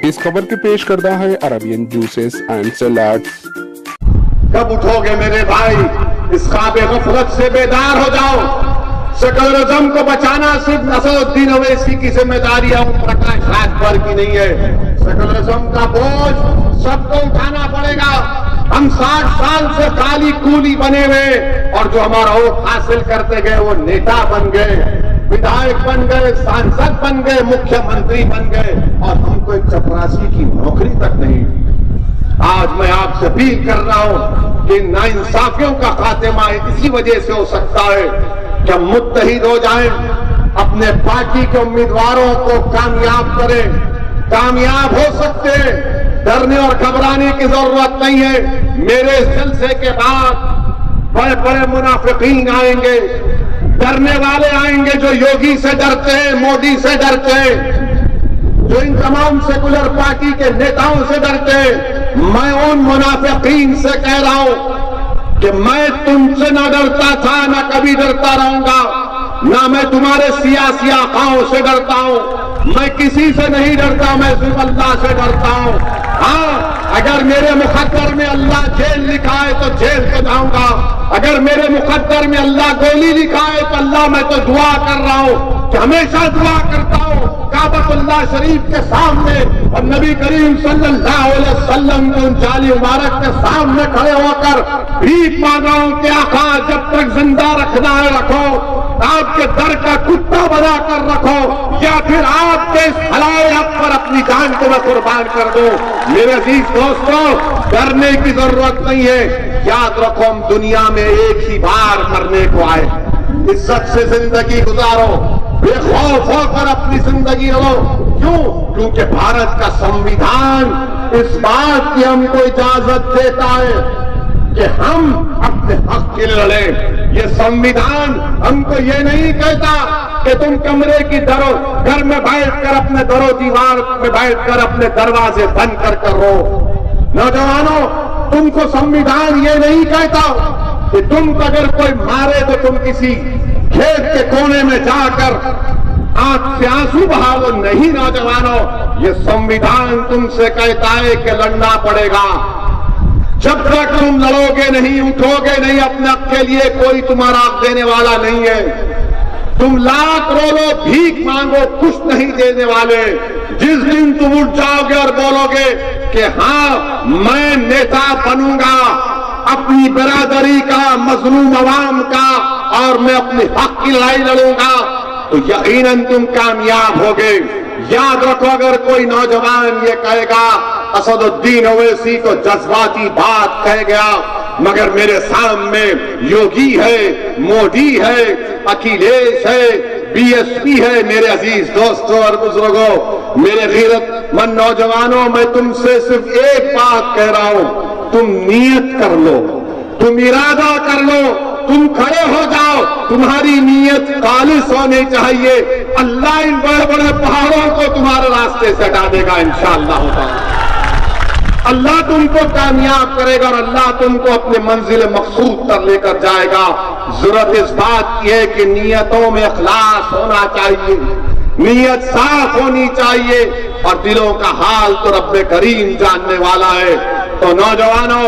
इस खबर के पेश करता है अरबियन जूसेस एंड सलाड्स। कब उठोगे मेरे भाई, इस ख्वाब गफलत से बेदार हो जाओ। सेकुलरिज्म को बचाना सिर्फ असदुद्दीन ओवैसी की जिम्मेदारी है, प्रकाश राजभर की नहीं है। सेकुलरिज्म का बोझ सबको उठाना पड़ेगा। हम 60 साल से खाली कूली बने हुए और जो हमारा वोट हासिल करते गए वो नेता बन गए, विधायक बन गए, सांसद बन गए, मुख्यमंत्री बन गए और हमको एक चपरासी की नौकरी तक नहीं। आज मैं आपसे अपील कर रहा हूं कि नाइंसाफियों का खात्मा इसी वजह से हो सकता है कि हम मुत्तहिद हो जाएं, अपने पार्टी के उम्मीदवारों को कामयाब करें। कामयाब हो सकते हैं, डरने और घबराने की जरूरत नहीं है। मेरे जलसे के बाद बड़े बड़े मुनाफिकीन आएंगे, डरने वाले आएंगे जो योगी से डरते हैं, मोदी से डरते हैं, जो इन तमाम सेकुलर पार्टी के नेताओं से डरते हैं। मैं उन मुनाफिकीन से कह रहा हूं कि मैं तुमसे ना डरता था, ना कभी डरता रहूंगा, ना मैं तुम्हारे सियासी आकाओं से डरता हूं। मैं किसी से नहीं डरता, मैं सिर्फ अल्लाह से डरता हूं। हाँ, अगर मेरे मुकद्दर में अल्लाह जेल लिखा है तो जेल को जाऊंगा, अगर मेरे मुकद्दर में अल्लाह गोली लिखा है तो अल्लाह, मैं तो दुआ कर रहा हूं कि हमेशा दुआ करता हूं काबतुल्लाह शरीफ के सामने और नबी करीम सल्लल्लाहु अलैहि वसल्लम के उन जाली मुबारक के सामने खड़े होकर भीख मांग रहा हूं कि आका जब तक जिंदा रखना है रखो, आपके दर का कुत्ता बना कर रखो, या फिर आपके हलाए हक पर अपनी जान को मैं कुर्बान कर दूं। मेरे अजीज दोस्तों, डरने की जरूरत नहीं है। याद रखो, हम दुनिया में एक ही बार मरने को आए। इज्जत से जिंदगी गुजारो, बेखौफ होकर अपनी जिंदगी लो। क्यों? क्योंकि भारत का संविधान इस बात की हमको इजाजत देता है कि हम अपने हक के लिए लड़े। ये संविधान हमको ये नहीं कहता कि तुम कमरे की घर में बैठकर अपने दरो दीवार में बैठकर अपने दरवाजे बंद कर रहो। नौजवानों, तुमको संविधान ये नहीं कहता कि तुम अगर कोई मारे तो तुम किसी खेत के कोने में जाकर आंख से आंसू बहाओ। नहीं नौजवानों, ये संविधान तुमसे कहता है कि लड़ना पड़ेगा। जब तक तुम लड़ोगे नहीं, उठोगे नहीं अपने हक के लिए, कोई तुम्हारा हक देने वाला नहीं है। तुम लाख रोलो, भीख मांगो, कुछ नहीं देने वाले। जिस दिन तुम उठ जाओगे और बोलोगे कि हाँ मैं नेता बनूंगा अपनी बिरादरी का, मजलूम अवाम का, और मैं अपने हक की लड़ाई लड़ूंगा, तो यकीनन तुम कामयाब होगे। याद रखो, अगर कोई नौजवान ये कहेगा असदुद्दीन ओवैसी को जज्बाती बात कह गया, मगर मेरे सामने योगी है, मोदी है, अखिलेश है, बीएसपी है। मेरे अजीज दोस्तों और बुजुर्गों, मेरे गैरतमंद नौजवानों, मैं तुमसे सिर्फ एक बात कह रहा हूं, तुम नियत कर लो, तुम इरादा कर लो, तुम खड़े हो जाओ। तुम्हारी नीयत खालिस होनी चाहिए। अल्लाह इन बड़े बड़े पहाड़ों को तुम्हारे रास्ते से हटा देगा इंशाअल्लाह ताला। अल्लाह तुमको कामयाब करेगा और अल्लाह तुमको अपने मंजिल मकसूद पर लेकर जाएगा। जरूरत इस बात की है कि नियतों में इखलास होना चाहिए, नियत साफ होनी चाहिए, और दिलों का हाल तो रब्बे करीम जानने वाला है। तो नौजवानों,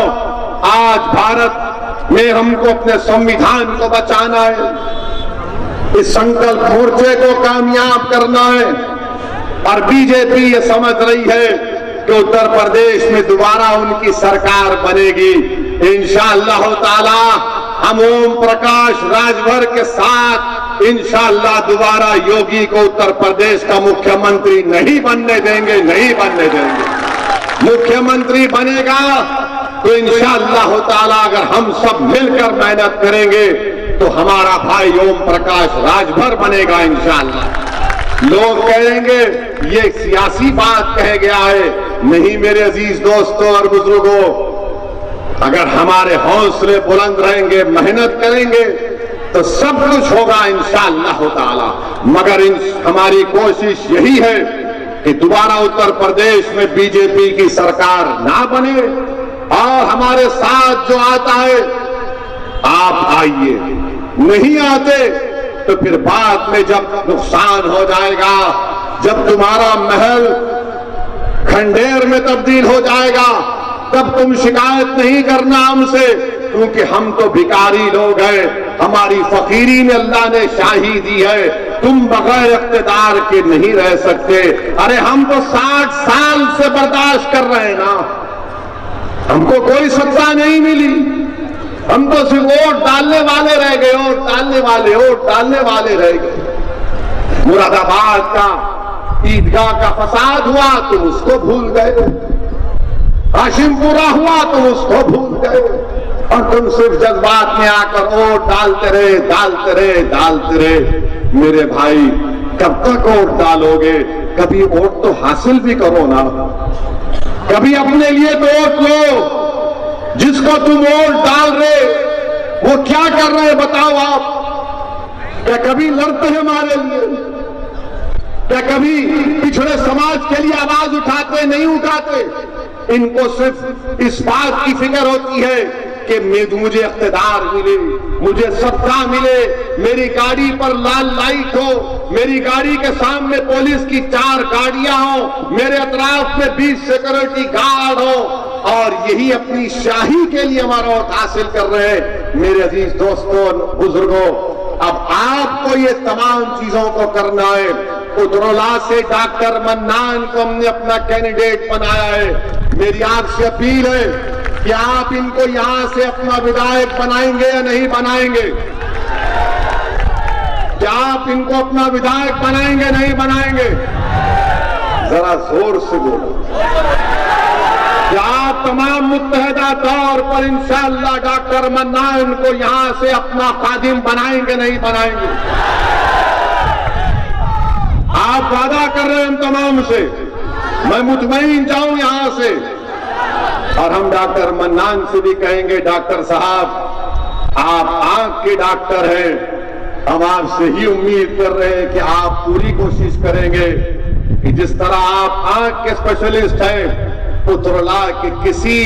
आज भारत में हमको अपने संविधान को बचाना है, इस संकल्प मोर्चे को कामयाब करना है। और बीजेपी ये समझ रही है कि उत्तर प्रदेश में दोबारा उनकी सरकार बनेगी इंशाअल्लाह ताला। हम ओम प्रकाश राजभर के साथ इंशाअल्लाह दोबारा योगी को उत्तर प्रदेश का मुख्यमंत्री नहीं बनने देंगे, नहीं बनने देंगे। मुख्यमंत्री बनेगा तो इंशाअल्लाह ताला अगर हम सब मिलकर मेहनत करेंगे तो हमारा भाई ओम प्रकाश राजभर बनेगा इंशाअल्लाह। लोग कहेंगे ये सियासी बात कह गया है। नहीं मेरे अजीज दोस्तों और बुजुर्गों, अगर हमारे हौसले बुलंद रहेंगे, मेहनत करेंगे तो सब कुछ होगा इंशाअल्लाह ताला। मगर हमारी कोशिश यही है कि दोबारा उत्तर प्रदेश में बीजेपी की सरकार ना बने, और हमारे साथ जो आता है आप आइए, नहीं आते तो फिर बाद में जब नुकसान हो जाएगा, जब तुम्हारा महल खंडेर में तब्दील हो जाएगा, तब तुम शिकायत नहीं करना हमसे, क्योंकि हम तो भिखारी लोग हैं, हमारी फकीरी में अल्लाह ने शाही दी है, तुम बगैर इख्तिदार के नहीं रह सकते। अरे हम तो 60 साल से बर्दाश्त कर रहे हैं ना, हमको कोई सत्ता नहीं मिली, हम तो सिर्फ वोट डालने वाले रह गए, वोट डालने वाले रह गए। मुरादाबाद का ईदगाह का फसाद हुआ तुम उसको भूल गए, हाशिमपुरा हुआ तुम उसको भूल गए, और तुम सिर्फ जज्बात में आकर वोट डालते रहे। मेरे भाई कब तक वोट डालोगे? कभी वोट तो हासिल भी करो ना, कभी अपने लिए तो वोट लो। जिसको तुम वोट डाल रहे वो क्या कर रहे हैं बताओ आप? क्या कभी लड़ते हैं हमारे लिए? क्या कभी पिछड़े समाज के लिए आवाज उठाते? नहीं उठाते। इनको सिर्फ इस बात की फिक्र होती है कि मुझे इख्तिदार मिले, मुझे सत्ता मिले, मेरी गाड़ी पर लाल लाइट हो, मेरी गाड़ी के सामने पुलिस की 4 गाड़ियां हो, मेरे अतराफ में 20 सिक्योरिटी गार्ड हो, और यही अपनी शाही के लिए हमारा वोट हासिल कर रहे हैं। मेरे अजीज दोस्तों, बुजुर्गों, अब आपको ये तमाम चीजों को करना है। उदरौला से डॉक्टर मन्नान को हमने अपना कैंडिडेट बनाया है। मेरी आपसे अपील है कि आप इनको यहां से अपना विधायक बनाएंगे या नहीं बनाएंगे? क्या आप इनको अपना विधायक बनाएंगे नहीं बनाएंगे? जरा जोर से बोलो। क्या आप तमाम मुत्तहदा तौर पर इंशाअल्लाह डॉक्टर मन्नान को यहां से अपना खादिम बनाएंगे नहीं बनाएंगे? आप वादा कर रहे हैं हम तमाम से, मैं मुतमईन जाऊं यहां से, और हम डॉक्टर मन्नान से भी कहेंगे डॉक्टर साहब आप आंख के डॉक्टर हैं, हम आपसे ही उम्मीद कर रहे हैं कि आप पूरी कोशिश करेंगे कि जिस तरह आप आंख के स्पेशलिस्ट हैं, उतरला के किसी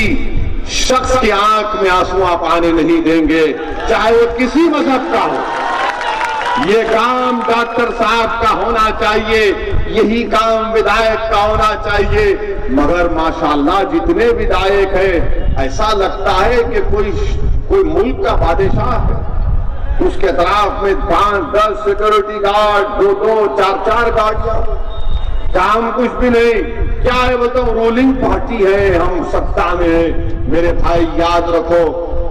शख्स की आंख में आंसू आप आने नहीं देंगे, चाहे वो किसी मजहब का हो। ये काम डॉक्टर साहब का होना चाहिए, यही काम विधायक का होना चाहिए। मगर माशाअल्लाह जितने विधायक हैं, ऐसा लगता है कि कोई मुल्क का बादशाह है, उसके तरफ में 5-10 सिक्योरिटी गार्ड, 2-2, 4-4 गाड़ियां, काम कुछ भी नहीं। क्या है वो तो रूलिंग पार्टी है, हम सत्ता में है। मेरे भाई याद रखो,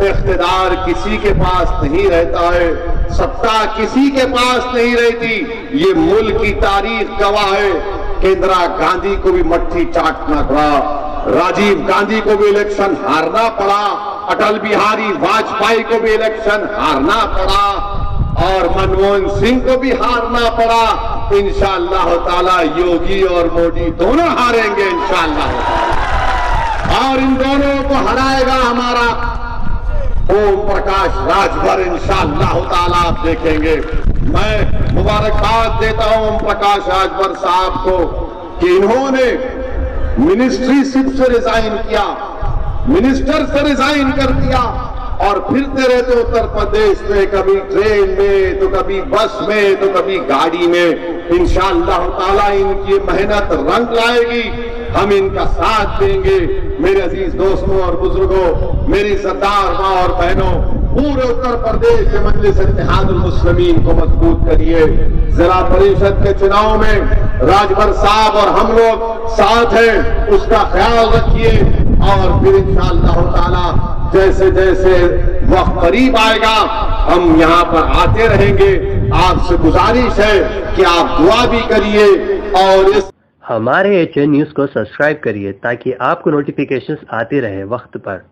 इख्तिदार किसी के पास नहीं रहता है, सत्ता किसी के पास नहीं रहती। ये मुल्क की तारीख गवाह है कि इंदिरा गांधी को भी मट्ठी चाटना पड़ा, राजीव गांधी को भी इलेक्शन हारना पड़ा, अटल बिहारी वाजपेयी को भी इलेक्शन हारना पड़ा, और मनमोहन सिंह को भी हारना पड़ा। इंशाअल्लाह ताला योगी और मोदी दोनों हारेंगे इंशाअल्लाह, और इन दोनों को हराएगा हमारा ओम प्रकाश राजभर इंशाअल्लाह ताला, आप देखेंगे। मैं मुबारकबाद देता हूं ओम प्रकाश राजभर साहब को कि इन्होंने मिनिस्ट्रीशिप से रिजाइन किया, मिनिस्टर से रिजाइन कर दिया, और फिरते रहते उत्तर प्रदेश में, कभी ट्रेन में तो कभी बस में तो कभी गाड़ी में। इंशाअल्लाह ताला इनकी मेहनत रंग लाएगी, हम इनका साथ देंगे। मेरे अजीज दोस्तों और बुजुर्गों, मेरी सरदार माँ और बहनों, पूरे उत्तर प्रदेश के मजलिस इत्तेहादुल मुस्लिमीन को मजबूत करिए। जिला परिषद के चुनाव में राजभर साहब और हम लोग साथ हैं, उसका ख्याल रखिए, और फिर इंशाअल्लाह ताला जैसे जैसे वक्त करीब आएगा हम यहाँ पर आते रहेंगे। आपसे गुजारिश है कि आप दुआ भी करिए, और इस हमारे HN न्यूज़ को सब्सक्राइब करिए ताकि आपको नोटिफिकेशंस आते रहे वक्त पर।